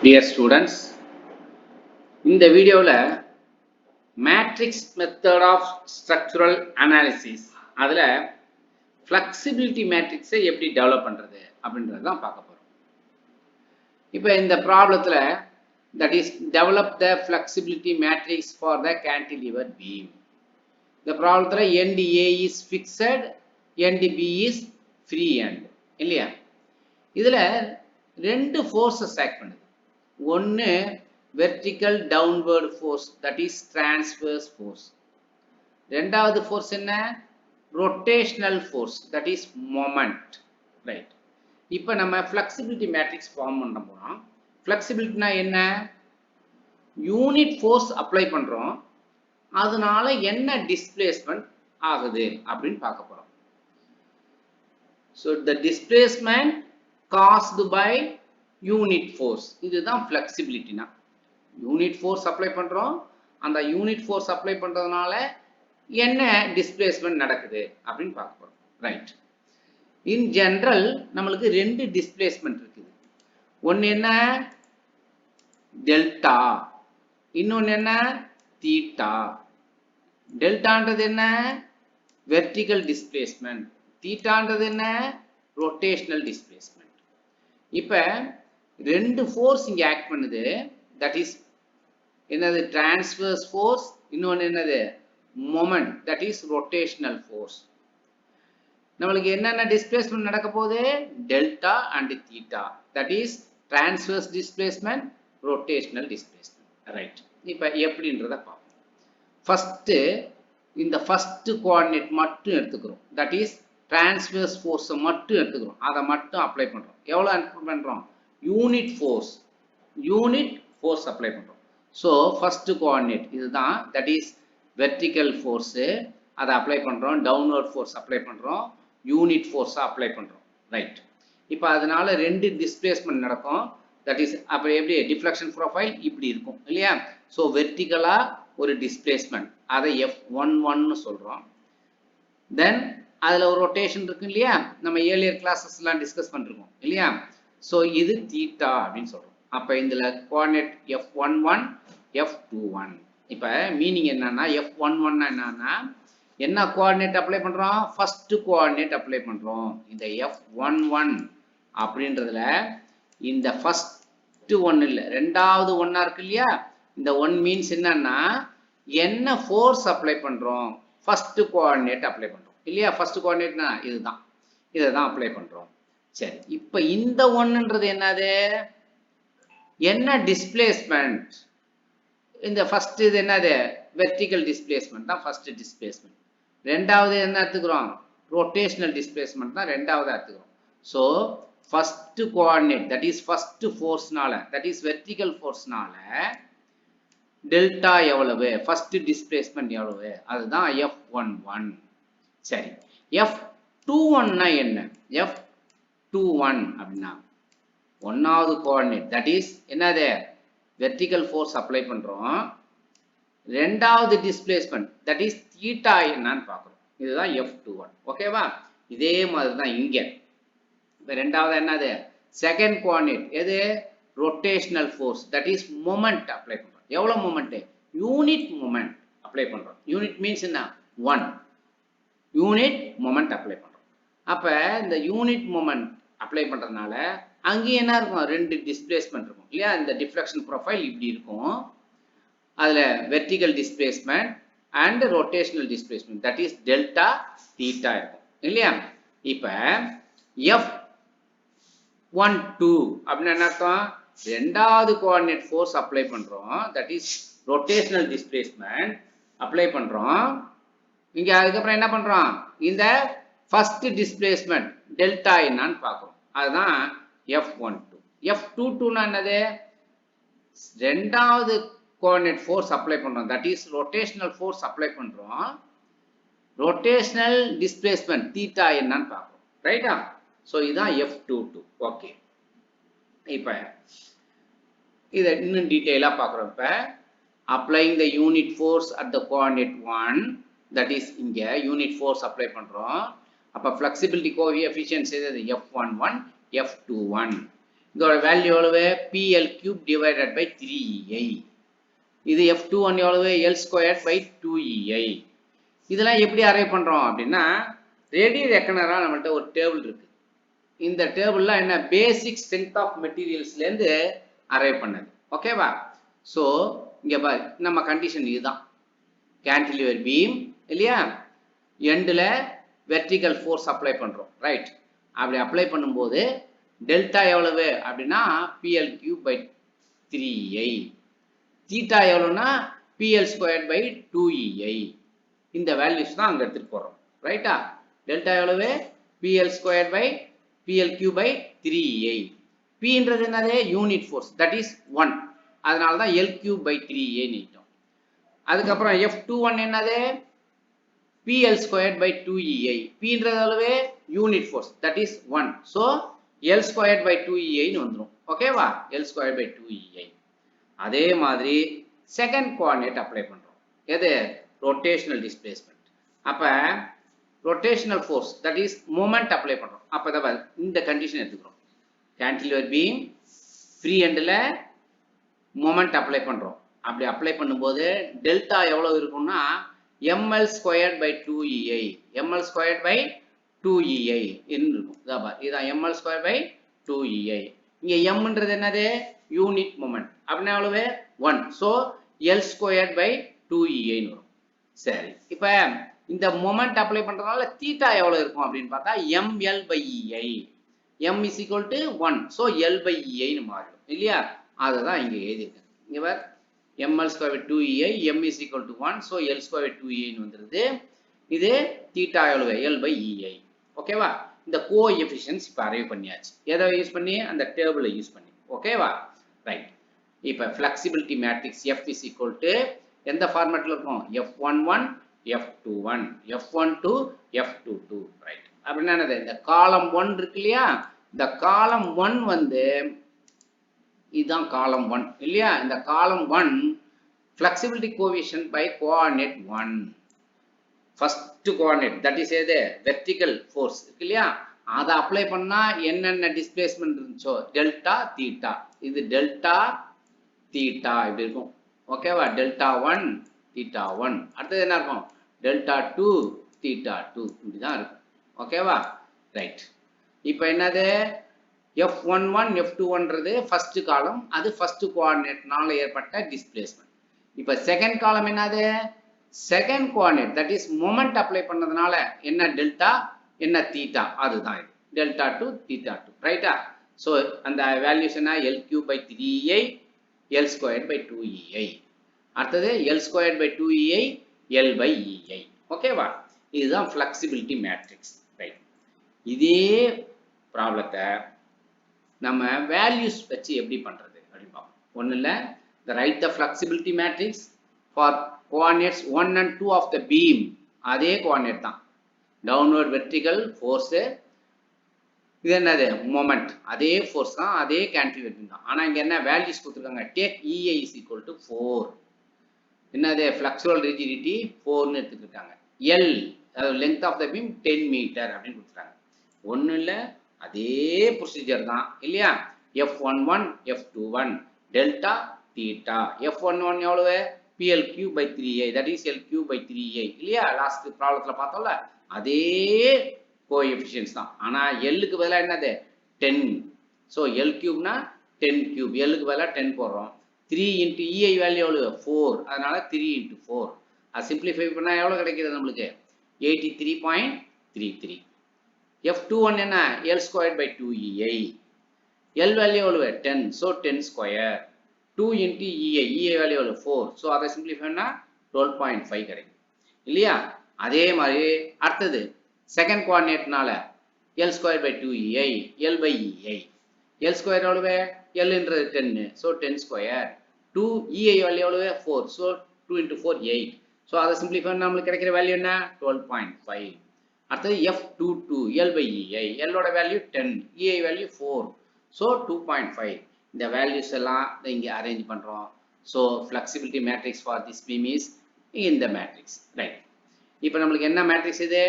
Dear students, இந்த வீடியோவில் matrix method of structural analysis அதில் ஃப்ளெக்சிபிலிட்டி மேட்ரிக்ஸை எப்படி டெவலப் பண்ணுறது அப்படின்றது தான் பார்க்க போகிறோம். இப்போ இந்த ப்ராப்ளத்தில் that is develop the flexibility matrix for the cantilever beam. இந்த ப்ராப்ளத்தில் end A is fixed, end B is free end இல்லையா. இதில் ரெண்டு ஃபோர்ஸஸ் ஆக்ட் பண்ணுது. ஒன்று vertical downward force, that is transverse force. ரெண்டாவது ஃபோர்ஸ் என்ன? rotational force, that is moment. Right. இப்போ நம்ம flexibility matrix ஃபார்ம் பண்ண போறோம். flexibilityனா என்ன? யூனிட் ஃபோர்ஸ் அப்ளை பண்றோம், அதனால என்ன டிஸ்பிளேஸ்மென்ட் ஆகுது அப்படின்னு பார்க்க போறோம். So the displacement caused by unit force, இதுதான் flexibilityனா. யூனிட் ஃபோர்ஸ் அப்ளை பண்றோம், அந்த யூனிட் ஃபோர்ஸ் அப்ளை பண்றதுனால என்ன டிஸ்பிளேஸ்மென்ட் நடக்குது அப்படின்னு பார்க்க போறோம். ரைட். இன் ஜெனரல் நம்மளுக்கு ரெண்டு டிஸ்பிளேஸ்மென்ட் இருக்குது. ஒன்னு என்ன? டெல்டா, இன்னொன்னு என்ன? தீட்டா. டெல்டான்றது என்ன? Vertical displacement. தீட்டான்றது என்ன? Rotational displacement. இப்ப ரெண்டு ஃபோர்ஸ் இங்க ஆக்ட் பண்ணுது. that is என்னது? transverse force, இன்னொன்று என்னது? moment, that is rotational force. நம்மளுக்கு என்னென்ன டிஸ்பிளேஸ்மென்ட் நடக்க போகுது? Delta and theta, that is transverse displacement, rotational displacement. Right. இப்போ எப்படின்றத பார்ப்போம். ஃபர்ஸ்ட் இந்த ஃபர்ஸ்ட் கோஆர்டினேட் மட்டும் எடுத்துக்கிறோம், that is transverse force மட்டும் எடுத்துக்கிறோம், அதை மட்டும் அப்ளை பண்றோம். எவ்வளவு அப்ளை பண்றோம்? Unit force, unit force apply பண்றோம். ஸோ ஃபர்ஸ்ட் கோஆர்டினேட் இதுதான், தட் இஸ் வெர்டிக்கல் ஃபோர்ஸ், அதை அப்ளை பண்றோம். டவுன்வர்ட் ஃபோர்ஸ் அப்ளை பண்றோம், யூனிட் ஃபோர்ஸ் அப்ளை பண்றோம். ரைட். இப்போ அதனால ரெண்டு டிஸ்பிளேஸ்மென்ட் நடக்கும். தட் இஸ் அப்போ எப்படி? டிஃப்ளெக்ஷன் ப்ரொஃபைல் இப்படி இருக்கும் இல்லையா. ஸோ வெர்டிக்கலா ஒரு டிஸ்பிளேஸ்மென்ட், அதை F11 சொல்றோம். தென் அதுல ஒரு ரொட்டேஷன் இருக்கு இல்லையா, நம்ம ஏர்லியர் கிளாஸஸ் எல்லாம் டிஸ்கஸ் பண்ணிருக்கோம் இல்லையா. ஸோ இது தீட்டா அப்படின்னு சொல்றோம். அப்ப இதுல கோஆர்டினேட் F11, F21. இப்ப மீனிங் என்னன்னா, F11 என்னன்னா என்ன கோஆர்டினேட் அப்ளை பண்றோம்? ஃபர்ஸ்ட் கோஆர்டினேட் அப்ளை பண்றோம். இந்த F11 அப்படின்றதுல இந்த ஃபர்ஸ்ட் ஒன் இல்ல, ரெண்டாவது ஒன்னா இருக்கு இல்லையா. இந்த ஒன் மீன்ஸ் என்னன்னா என்ன ஃபோர்ஸ் அப்ளை பண்றோம்? ஃபர்ஸ்ட் கோஆர்டினேட் அப்ளை பண்றோம் இல்லையா. ஃபர்ஸ்ட் கோஆர்டினேட்னா இதுதான், இதை தான் அப்ளை பண்றோம். சரி, இப்ப இந்த ஒன்னுன்றது என்னது? என்ன டிஸ்பிளேஸ்மென்ட்? இந்த ஃபர்ஸ்ட் இது என்னது? வெர்டிகல் டிஸ்பிளேஸ்மென்ட் தான் ஃபர்ஸ்ட் டிஸ்பிளேஸ்மென்ட். ரெண்டாவது என்ன எடுத்துக்கிறோம்? ரொட்டேஷனல் டிஸ்பிளேஸ்மென்ட் தான் ரெண்டாவது எடுத்துக்கிறோம். So first coordinate, that is first ஃபோர்ஸ்னால, தட் இஸ் வெர்டிகல் ஃபோர்ஸ்னால டெல்டா எவ்வளவு? ஃபர்ஸ்ட் டிஸ்பிளேஸ்மென்ட் எவ்வளவு? அதுதான் F11. சரி, F21 என்ன? F21 அப்படின்னா ஒன்னாவது கோஆர்டினேட், தட் இஸ் என்னது? வெர்டிகல் ஃபோர்ஸ் அப்ளை பண்றோம். ரெண்டாவது டிஸ்பிளேஸ்மென்ட், தட் இஸ் தீட்டா என்னன்னு பார்க்கிறோம். இதுதான் F21. ஓகேவா? இதே மாதிரி தான் இங்க. இப்போ ரெண்டாவது என்னது? செகண்ட் கோஆர்டினேட் எது? Rotational force, that is moment apply பண்றோம். எவ்வளவு மொமெண்ட்? யூனிட் மொமெண்ட் அப்ளை பண்றோம். யூனிட் மீன்ஸ் என்ன? 1 யூனிட் மொமெண்ட் அப்ளை பண்றோம். அப்ப இந்த யூனிட் மொமெண்ட் அப்ளை பண்றதுனால அங்கே என்ன இருக்கும்? ரெண்டு டிஸ்பிளேஸ்மென்ட் இருக்கும் இல்லையா. இந்த டிஃப்ளெக்ஷன் ப்ரொஃபைல் இப்படி இருக்கும். அதுல vertical displacement and rotational displacement, that is delta theta இருக்கும் இல்லையா. இப்ப F12 அப்படின்னா என்ன அர்த்தம்? ரெண்டாவது கோஆர்டினேட் ஃபோர்ஸ் அப்ளை பண்றோம், that is rotational displacement apply பண்றோம். இங்க அதுக்கப்புறம் என்ன பண்றோம்? இந்த ஃபர்ஸ்ட் டிஸ்பிளேஸ்மென்ட் டெல்டா என்னன்னு பார்க்கிறோம். அதுதான் F12. F22 என்னது? ரெண்டாவது கோஆர்டினேட் ஃபோர்ஸ் அப்ளை பண்றோம், that is rotational force apply பண்றோம். ரொட்டேஷனல் டிஸ்பிளேஸ்மென்ட் தீட்டா என்னன்னு பார்க்கிறோம். ரைட்டா? சோ இதுதான் F22. ஓகே, இப்போ இத இன்னும் டீடைலா பார்க்கிறோம். இப்ப applying the unit force at the coordinate 1, that is இங்க unit force apply பண்றோம். அப்ப flexibility coefficients எது? F11, F21. இதோட வேல்யூ எவ்வளவு PL cube divided by 3EI. இது F21 எவ்வளவு L squared by 2EI. இதெல்லாம் எப்படி அரைவ் பண்றோம் அப்படின்னா ரெடி ரெக்கனரா நம்மள்ட்ட ஒரு டேபிள் இருக்கு. இந்த டேபிள்ல என்ன பேசிக் ஸ்ட்ரென்த் ஆஃப் மெட்டீரியல்ஸ்ல இருந்து அரைவ் பண்ணது. ஓகேவா? சோ இங்க பாரு நம்ம கண்டிஷன் இதுதான். கேன்டிலிவர் பீம் இல்லையா, எண்ட்ல வெர்டிகல் ஃபோர்ஸ் அப்ளை பண்றோம், ரைட்? அப்படி அப்ளை பண்ணும்போது டெல்டா எவ்வளவு அப்படின்னா PL cube by 3EI. Theta எவ்வளவுனா PL squared by 2EI. இந்த வேல்யூஸ் தான் அங்க எடுத்துட்டு போறோம், ரைட்டா? டெல்டா எவ்வளவு PL squared by PL cube by 3EI. Pன்றது என்னது யூனிட் ஃபோர்ஸ், தட் இஸ் 1. அதனால தான் L cube by 3EI நீட்டோம். அதுக்கப்புறம் F21 என்னது PL squared by 2EI. Pன்றது எவ்வளவு unit force, that is 1. So L squared by 2EI ன்னு வந்துரும். ஓகேவா? L squared by 2EI. அதே மாதிரி செகண்ட் கோஆர்டினேட் அப்ளை பண்றோம். எது ரொட்டேஷனல் டிஸ்பிளேஸ்மெண்ட். அப்ப rotational force that is moment apply பண்றோம். அப்ப இந்த கண்டிஷன் எடுத்துக்கிறோம். கேன்டிலிவர் பீம் ஃப்ரீ எண்ட்ல மொமெண்ட் அப்ளை பண்றோம். அப்படி அப்ளை பண்ணும்போது டெல்டா எவ்வளவு இருக்கும்னா ml squared by 2EI. ml squared by 2EI இருக்கும். இதான் ml squared by 2EI. இங்க mன்றது என்னது யூனிட் மொமெண்ட். அப்படின்னா எவ்வளவு 1. So L squared by 2EI வரும். சரி, இப்ப இந்த மொமெண்ட் அப்ளை பண்றதுனால தீட்டா எவ்வளவு இருக்கும் அப்படின்னு பார்த்தா ml by EI. m is equal to 1. So L by EI ன்னு மாறிடும் இல்லையா? அதுதான் இங்க எழுதியிருக்கேன். இங்க பார் ml squared by 2EI, m is equal to 1. So L squared by 2EI ன்னு வந்துருது. இது தீட்டா எவ்வளவு L by EI. ஓகேவா? இந்த கோஎஃபிஷியன்ட்ஸ் இப்ப அரைவ் பண்ணியாச்சு. எதை யூஸ் பண்ணி அந்த டேபிளை யூஸ் பண்ணி. ஓகேவா? ரைட். இப்ப flexibility matrix F is equal to எந்த ஃபார்மேட்ல இருக்கும் F11 F21 F12 F22, right? அப்படின்னா என்னது இந்த காலம் 1 இருக்கு இல்லையா, இந்த காலம் 1 வந்து இதுதான் காலம் 1 இல்லையா? இந்த காலம் 1 flexibility coefficient by coordinate 1. First coordinate that is எது வெர்டிகல் ஃபோர்ஸ் இருக்கு இல்லையா, அதை அப்ளை பண்ணா என்னென்ன டிஸ்பிளேஸ்மெண்ட் இருந்துச்சோ டெல்டா தீட்டா, இது டெல்டா தீட்டா இப்படி இருக்கும். ஓகேவா? Delta 1 theta 1. அடுத்தது என்ன இருக்கும் டெல்டா 2 தீட்டா 2 இப்படிதான் இருக்கும். ஓகேவா? ரைட். இப்போ என்னது F11 F21ன்றது ஃபர்ஸ்ட் காலம், அது ஃபர்ஸ்ட் கோஆர்டினேட்னால ஏற்பட்ட டிஸ்பிளேஸ்மெண்ட். இப்போ செகண்ட் காலம் என்னது second coordinate that is moment apply பண்ணதுனால என்ன டெல்டா என்ன தீட்டா, அதுதான் இது டெல்டா 2 தீட்டா 2, ரைட்டா? ஸோ அந்த வேல்யூஸ் என்ன L cube by 3EI L squared by 2EI. அடுத்தது L squared by 2EI L by EI. ஓகேவா? இதுதான் ஃபிளெக்சிபிலிட்டி மேட்ரிக்ஸ், ரைட்? இதே ப்ராப்ளத்தை நம்ம வேல்யூஸ் வச்சு எப்படி பண்றது அப்படின்னு பார்ப்போம். ஒன்றும் இல்லை, the write the flexibility matrix for coordinates 1 and 2 of the beam. அதே கோஆர்டினேட் தான், டவுன்வர்ட் வெர்டிகல் ஃபோர்ஸ், இது என்னது மொமெண்ட், அதே ஃபோர்ஸ் தான், அதே கேன்டிலிவர் பீம் தான். ஆனா இங்க என்ன வேல்யூஸ் கொடுத்துருக்காங்க, take EI is equal to 4. என்னது ஃபிளெக்சுரல் ரிஜிடிட்டி 4ன்னு எடுத்துக்கிட்டாங்க. L அதாவது length of the beam 10 meter அப்படின்னு கொடுத்துட்டாங்க. ஒன்றும் இல்லை, அதே ப்ரொசீஜர் தான் இல்லையா? F11 F21 delta theta. F11 எவ்வளவு PL cube by 3EI, that is L cube by 3EI இல்லையா? லாஸ்ட் ப்ராப்ளத்துல பார்த்தோம்ல, அதே கோஎஃபிஷியன்ட்ஸ் தான். ஆனா Lக்கு பதிலா என்னது 10. ஸோ L கியூப்னா 10 கியூப், Lக்கு பதிலா 10 போடுறோம். 3 into EI வேல்யூ எவ்வளவு 4, அதனால 3 into 4. அது சிம்பிளிஃபை பண்ணா எவ்வளவு கிடைக்குது நம்மளுக்கு 83.33. F21 என்ன L squared by 2EI, L value எவ்வளவு 10, so 10 square. 2 into EI, EI value எவ்வளவு 4, ஸோ அதை சிம்பிளிஃபை பண்ணா 12.5 கிடைக்கும் இல்லையா? அதே மாதிரி அடுத்தது second கோஆர்டினேட்னால L squared by 2EI L by EI. L squared எவ்வளவு Lன்றது 10, ஸோ 10 ஸ்கொயர். 2 EI வேல்யூ எவ்வளவு 4, ஸோ 2 into 4 8. ஸோ அதை சிம்பிளிஃபை பண்ணா நம்மளுக்கு கிடைக்கிற வேல்யூ என்ன 12.5. அடுத்தது F22 L by EI, L ஓட வேல்யூ 10, EI வேல்யூ 4, ஸோ 2.5. இந்த வேல்யூஸ் எல்லாம் இங்கே அரேஞ்ச் பண்றோம். So flexibility matrix for this beam is இந்த மேட்ரிக்ஸ், ரைட்? இப்போ நம்மளுக்கு என்ன மேட்ரிக்ஸ் இது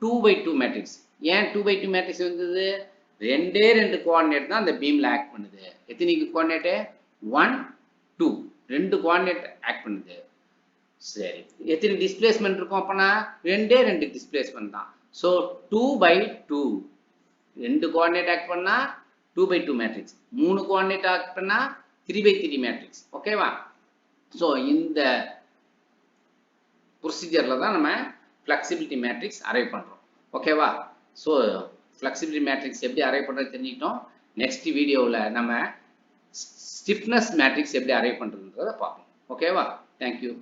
2 by 2 மேட்ரிக்ஸ். ஏன் 2 by 2 மேட்ரிக்ஸ் வந்தது? ரெண்டு கோஆர்டினேட் தான் அந்த பீம்ல ஆக்ட் பண்ணுது. எத்தனை கோஆர்டினேட்? 1 2 ரெண்டு கோஆர்டினேட் ஆக்ட் பண்ணுது. சரி, எத்தனை டிஸ்பிளேஸ்மென்ட் இருக்கும் அப்பனா? ரெண்டு டிஸ்பிளேஸ்மென்ட் தான். சோ 2/2 ரெண்டு கோஆர்டினேட் ஆக்ட் பண்ணா 2/2 மேட்ரிக்ஸ், மூணு கோஆர்டினேட் ஆக்ட் பண்ணா 3/3 மேட்ரிக்ஸ். ஓகேவா? சோ இந்த ப்ரொசீஜர்ல தான் நம்ம ஃப்ளெக்சிபிலிட்டி மேட்ரிக்ஸ் அரைவ் பண்றோம். ஓகேவா? சோ ஃப்ளெக்சிபிலிட்டி மேட்ரிக்ஸ் எப்படி அரைவ் பண்றது தெரிஞ்சிட்டோம். நெக்ஸ்ட் வீடியோவில் நம்ம ஸ்டிஃப்னஸ் மேட்ரிக்ஸ் எப்படி அரைவ் பண்றதுன்றத பார்ப்போம். ஓகேவா? தேங்க்யூ.